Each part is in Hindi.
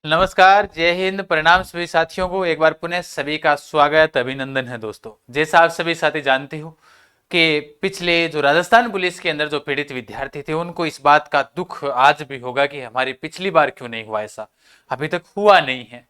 नमस्कार, जय हिंद, प्रणाम सभी साथियों को। एक बार पुनः सभी का स्वागत, अभिनंदन है दोस्तों। जैसा आप सभी साथी जानते हो कि पिछले जो राजस्थान पुलिस के अंदर जो पीड़ित विद्यार्थी थे, उनको इस बात का दुख आज भी होगा कि हमारी पिछली बार क्यों नहीं हुआ, ऐसा अभी तक हुआ नहीं है।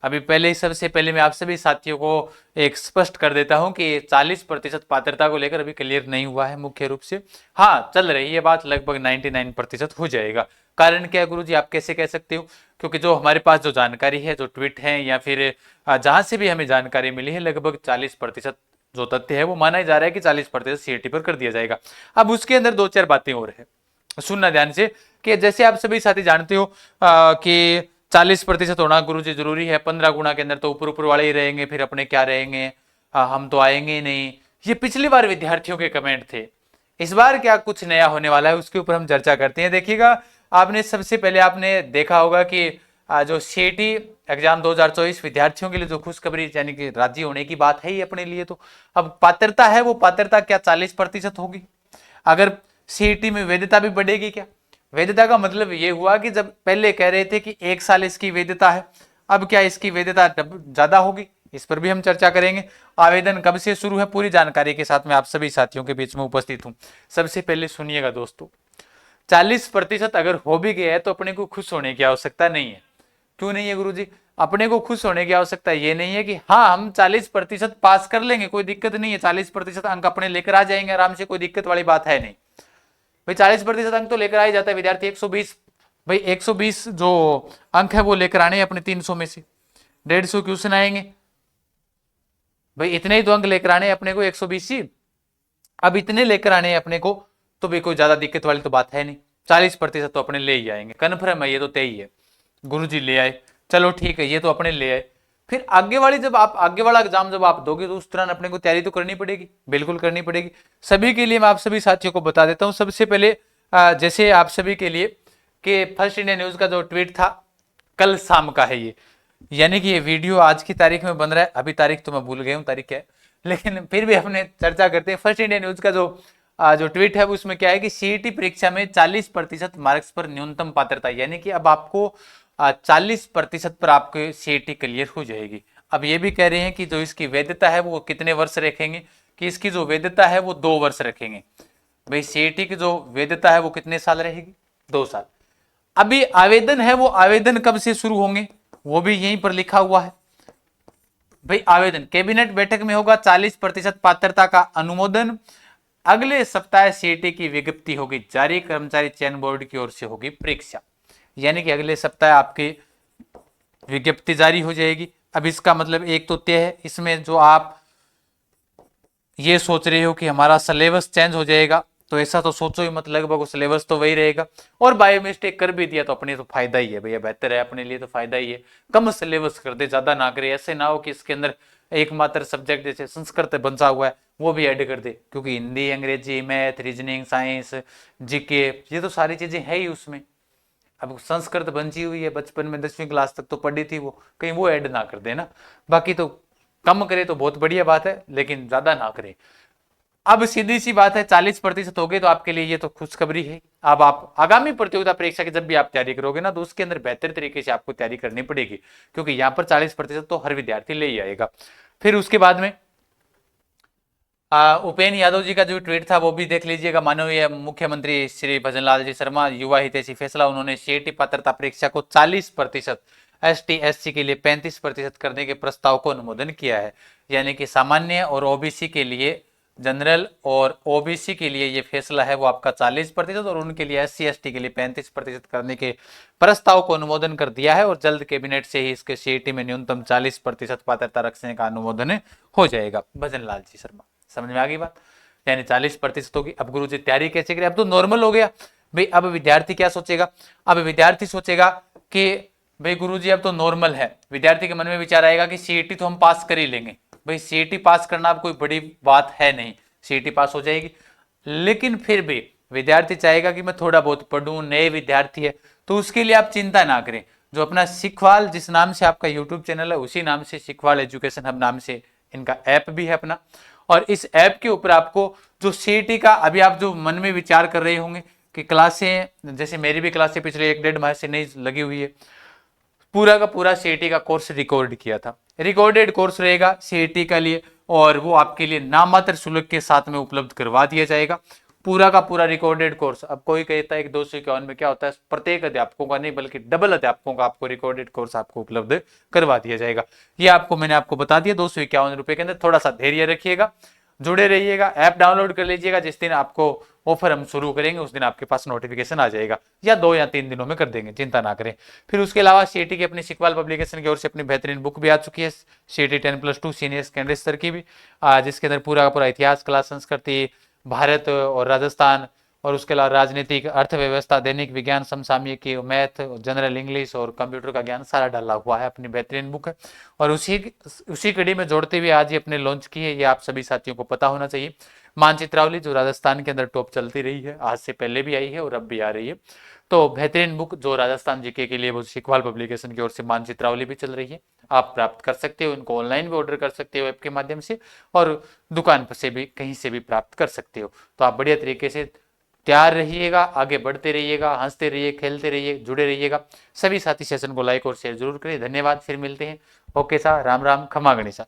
अभी पहले ही सबसे पहले मैं आप सभी साथियों को एक स्पष्ट कर देता हूं कि 40% पात्रता को लेकर अभी क्लियर नहीं हुआ है मुख्य रूप से। हाँ, चल रही है बात, लगभग 99% हो जाएगा। कारण क्या है गुरुजी, आप कैसे कह सकते हो? क्योंकि जो हमारे पास जो जानकारी है, जो ट्वीट है या फिर जहां से भी हमें जानकारी मिली है, लगभग 40% जो तथ्य है वो माना जा रहा है कि 40% सीईटी पर कर दिया जाएगा। अब उसके अंदर दो चार बातें और है, सुनना ध्यान से। कि जैसे आप सभी साथी जानते हो कि 40% होना गुरुजी जरूरी है। 15 गुना के अंदर तो ऊपर ऊपर वाले ही रहेंगे, फिर अपने क्या रहेंगे, हम तो आएंगे ही नहीं। ये पिछली बार विद्यार्थियों के कमेंट थे। इस बार क्या कुछ नया होने वाला है, उसके ऊपर हम चर्चा करते हैं। देखिएगा, आपने सबसे पहले आपने देखा होगा कि जो सीईटी एग्जाम 2024 विद्यार्थियों के लिए जो खुशखबरी यानी कि राजी होने की बात है ही अपने लिए। तो अब पात्रता है, वो पात्रता क्या 40% होगी? अगर सीईटी में वैधता भी बढ़ेगी क्या? वैधता का मतलब ये हुआ कि जब पहले कह रहे थे कि 1 साल इसकी वैधता है, अब क्या इसकी वैधता ज्यादा होगी? इस पर भी हम चर्चा करेंगे। आवेदन कब से शुरू है, पूरी जानकारी के साथ मैं आप सभी साथियों के बीच में उपस्थित हूं। सबसे पहले सुनिएगा दोस्तों, 40% अगर हो भी गया है तो अपने को खुश होने की आवश्यकता नहीं है। क्यों नहीं है गुरुजी? अपने को खुश होने की आवश्यकता ये नहीं है कि हाँ हम 40% पास कर लेंगे, कोई दिक्कत नहीं है, 40% अंक अपने लेकर आ जाएंगे आराम से, कोई दिक्कत वाली बात है नहीं। भाई 40% अंक तो लेकर आ ही जाता है विद्यार्थी। 120, भाई 120 जो अंक है वो लेकर आने अपने 300 में से 150 क्वेश्चन आएंगे। भाई इतने ही तो अंक लेकर आने अपने को, 120 ही। अब इतने लेकर आने अपने को, तो भी कोई ज्यादा दिक्कत वाली तो बात है नहीं। 40% तो अपने ले ही आएंगे, कन्फर्म है, ये तो तय ही है। गुरु जी ले आए, चलो ठीक है, ये तो अपने ले आए। फिर आगे वाली जब आप आगे वाला एग्जाम जब आप दोगे तो उस दौरान अपने को तैयारी तो करनी पड़ेगी, बिल्कुल करनी पड़ेगी। सभी के लिए मैं आप सभी साथियों को बता देता हूं। सबसे पहले जैसे आप सभी के लिए कि फर्स्ट इंडिया न्यूज का जो ट्वीट था कल शाम का है ये, यानी कि ये वीडियो आज की तारीख में बन रहा है। अभी तारीख तो मैं भूल गया हूँ, तारीख क्या है, लेकिन फिर भी अपने चर्चा करते हैं। फर्स्ट इंडिया न्यूज का जो ट्वीट है उसमें क्या है कि सीईटी परीक्षा में 40% मार्क्स पर न्यूनतम पात्रता, यानी कि अब आपको 40% पर आपको सीईटी क्लियर हो जाएगी। अब ये भी कह रहे हैं कि जो इसकी वैधता है वो कितने वर्ष रखेंगे, कि इसकी जो वैधता है वो 2 वर्ष रखेंगे। भाई सीईटी की जो वैधता है वो कितने साल रहेगी? 2 साल। अभी आवेदन है, वो आवेदन कब से शुरू होंगे वो भी यहीं पर लिखा हुआ है। भाई आवेदन कैबिनेट बैठक में होगा। 40% पात्रता का अनुमोदन अगले सप्ताह सीईटी की विज्ञप्ति होगी जारी, कर्मचारी चयन बोर्ड की ओर से होगी परीक्षा। यानी कि अगले सप्ताह आपकी विज्ञप्ति जारी हो जाएगी। अब इसका मतलब एक तो तय है, इसमें जो आप ये सोच रहे हो कि हमारा सिलेबस चेंज हो जाएगा, तो ऐसा तो सोचो ही मत, लगभग सिलेबस तो वही रहेगा। और बायो मिस्टेक कर भी दिया तो अपने तो फायदा ही है भैया, बेहतर है, अपने लिए तो फायदा ही है। कम सिलेबस कर दे, ज्यादा ना करे। ऐसे ना हो कि इसके अंदर एकमात्र सब्जेक्ट जैसे संस्कृत बचा हुआ है वो भी ऐड कर दे, क्योंकि हिंदी, अंग्रेजी, मैथ, रीजनिंग, साइंस, जीके, ये तो सारी चीजें है ही उसमें। अब संस्कृत बची हुई है, बचपन में 10वीं क्लास तक तो पढ़ी थी वो, कहीं वो ऐड ना कर देना। बाकी तो कम करे तो बहुत बढ़िया बात है, लेकिन ज्यादा ना करे। अब सीधी सी बात है, 40% हो गए तो आपके लिए ये तो खुशखबरी है। अब आप आगामी प्रतियोगिता परीक्षा की जब भी आप तैयारी करोगे ना, तो उसके अंदर बेहतर तरीके से आपको तैयारी करनी पड़ेगी, क्योंकि यहाँ पर 40% तो हर विद्यार्थी ले ही आएगा। फिर उसके बाद में उपेन्द्र यादव जी का जो ट्वीट था वो भी देख लीजिएगा। माननीय मुख्यमंत्री श्री भजनलाल जी शर्मा युवा हितैषी फैसला, उन्होंने सीईटी पात्रता परीक्षा को 40%, एसटी एससी के लिए 35% करने के प्रस्ताव को अनुमोदन किया है। यानी कि सामान्य और ओबीसी के लिए, जनरल और ओबीसी के लिए ये फैसला है वो आपका 40%, और उनके लिए एससी एसटी के लिए 35% करने के प्रस्ताव को अनुमोदन कर दिया है। और जल्द कैबिनेट से ही इसके सीईटी में न्यूनतम 40% पात्रता रखने का अनुमोदन हो जाएगा। भजनलाल जी शर्मा, समझ में आ गई बात? यानी 40% होगी। अब गुरु जी तैयारी कैसे करें? अब तो नॉर्मल हो गया भाई। अब विद्यार्थी क्या सोचेगा? अब विद्यार्थी सोचेगा कि भाई गुरु जी अब तो नॉर्मल है। विद्यार्थी के मन में विचार आएगा कि सीईटी तो हम पास कर ही लेंगे। भाई सीईटी पास करना अब कोई बड़ी बात है नहीं, सीईटी पास हो जाएगी। लेकिन फिर भी विद्यार्थी चाहेगा कि मैं थोड़ा बहुत पढ़ूं, नए विद्यार्थी है, तो उसके लिए आप चिंता ना करें। जो अपना सिखवाल, जिस नाम से आपका यूट्यूब चैनल है, उसी नाम से सिखवाल एजुकेशन हब नाम से इनका ऐप भी है अपना। और इस ऐप के ऊपर आपको जो सीईटी का, अभी आप जो मन में विचार कर रहे होंगे कि क्लासें, जैसे मेरी भी क्लासें पिछले 1 डेढ़ माह से नहीं लगी हुई है, पूरा का पूरा सीईटी का कोर्स रिकॉर्ड किया था। रिकॉर्डेड कोर्स रहेगा सीईटी का लिए, और वो आपके लिए नाममात्र शुल्क के साथ में उपलब्ध करवा दिया जाएगा। पूरा का पूरा रिकॉर्डेड कोर्स। अब कोई कहता है कि 251 में क्या होता है, प्रत्येक अध्यापकों का नहीं बल्कि डबल अध्यापकों का आपको रिकॉर्डेड कोर्स आपको उपलब्ध करवा दिया जाएगा। ये आपको मैंने आपको बता दिया 251 रुपए के अंदर। थोड़ा सा धैर्य रखिएगा, जुड़े रहिएगा, ऐप डाउनलोड कर लीजिएगा। जिस दिन आपको ऑफर हम शुरू करेंगे उस दिन आपके पास नोटिफिकेशन आ जाएगा, या 2 या 3 दिनों में कर देंगे, चिंता ना करें। फिर उसके अलावा सीईटी की अपनी सिकवाल पब्लिकेशन की ओर से अपनी बेहतरीन बुक भी आ चुकी है, सीईटी 10+2 सीनियर सेकेंडरी स्तर की भी, जिसके अंदर पूरा का पूरा इतिहास, कला, संस्कृति, भारत और राजस्थान, और उसके अलावा राजनीतिक, अर्थव्यवस्था, दैनिक विज्ञान, समसामयिकी, मैथ, जनरल इंग्लिश और कंप्यूटर का ज्ञान सारा डाला हुआ है। अपनी बेहतरीन बुक है, और उसी कड़ी में जोड़ते हुए आज ये अपने लॉन्च की है। ये आप सभी साथियों को पता होना चाहिए। मानचित्रावली जो राजस्थान के अंदर टॉप चलती रही है, आज से पहले भी आई है और अब भी आ रही है। तो बेहतरीन बुक जो राजस्थान जीके के लिए वो सिकवाल पब्लिकेशन की ओर से मानचित्रावली भी चल रही है, आप प्राप्त कर सकते हो। इनको ऑनलाइन भी ऑर्डर कर सकते हो ऐप के माध्यम से, और दुकान पर से भी कहीं से भी प्राप्त कर सकते हो। तो आप बढ़िया तरीके से तैयार रहिएगा, आगे बढ़ते रहिएगा, हंसते रहिए, खेलते रहिए, जुड़े रहिएगा। सभी साथी सेशन को लाइक और शेयर जरूर करिए। धन्यवाद, फिर मिलते हैं। ओके सा, राम राम, खमा गणिसा।